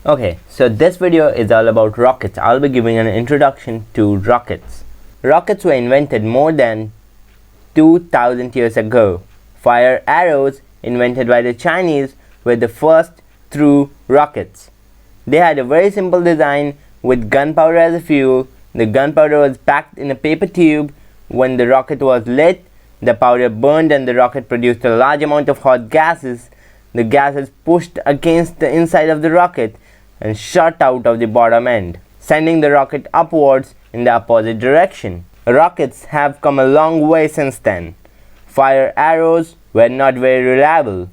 Okay, so this video is all about rockets. I'll be giving an introduction to rockets. Rockets were invented more than 2000 years ago. Fire arrows, invented by the Chinese, were the first true rockets. They had a very simple design with gunpowder as a fuel. The gunpowder was packed in a paper tube. When the rocket was lit, the powder burned and the rocket produced a large amount of hot gases. The gases pushed against the inside of the rocket and shot out of the bottom end, sending the rocket upwards in the opposite direction. Rockets have come a long way since then. Fire arrows were not very reliable.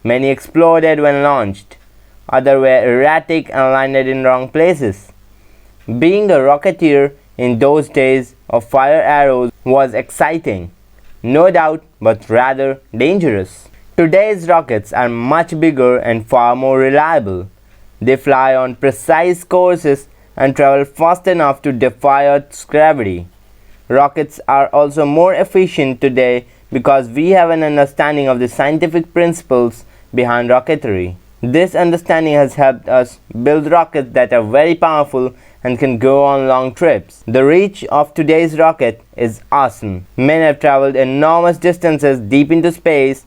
Many exploded when launched. Others were erratic and landed in wrong places. Being a rocketeer in those days of fire arrows was exciting, no doubt, but rather dangerous. Today's rockets are much bigger and far more reliable. They fly on precise courses and travel fast enough to defy Earth's gravity. Rockets are also more efficient today because we have an understanding of the scientific principles behind rocketry. This understanding has helped us build rockets that are very powerful and can go on long trips. The reach of today's rocket is awesome. Men have traveled enormous distances deep into space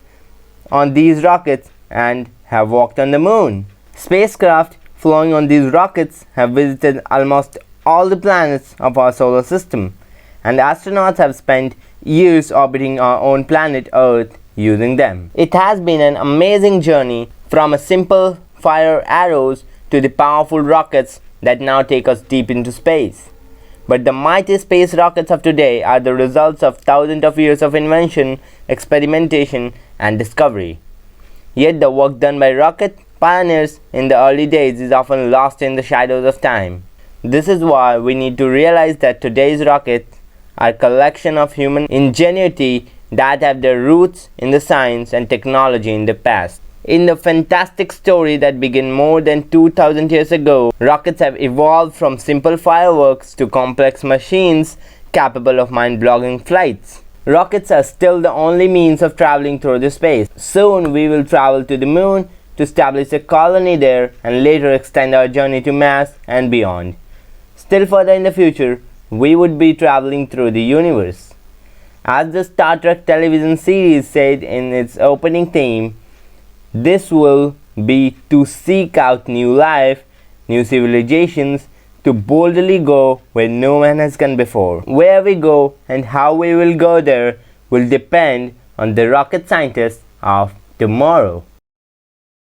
on these rockets and have walked on the moon. Spacecraft flying on these rockets have visited almost all the planets of our solar system, and astronauts have spent years orbiting our own planet Earth using them. It has been an amazing journey from a simple fire arrows to the powerful rockets that now take us deep into space. But the mighty space rockets of today are the results of thousands of years of invention, experimentation, and discovery. Yet the work done by rocket pioneers in the early days is often lost in the shadows of time. This is why we need to realize that today's rockets are a collection of human ingenuity that have their roots in the science and technology in the past. In the fantastic story that began more than 2000 years ago, rockets have evolved from simple fireworks to complex machines capable of mind-blowing flights. Rockets are still the only means of traveling through the space. Soon we will travel to the moon to establish a colony there and later extend our journey to Mars and beyond. Still further in the future, we would be traveling through the universe. As the Star Trek television series said in its opening theme, this will be to seek out new life, new civilizations, to boldly go where no man has gone before. Where we go and how we will go there will depend on the rocket scientists of tomorrow.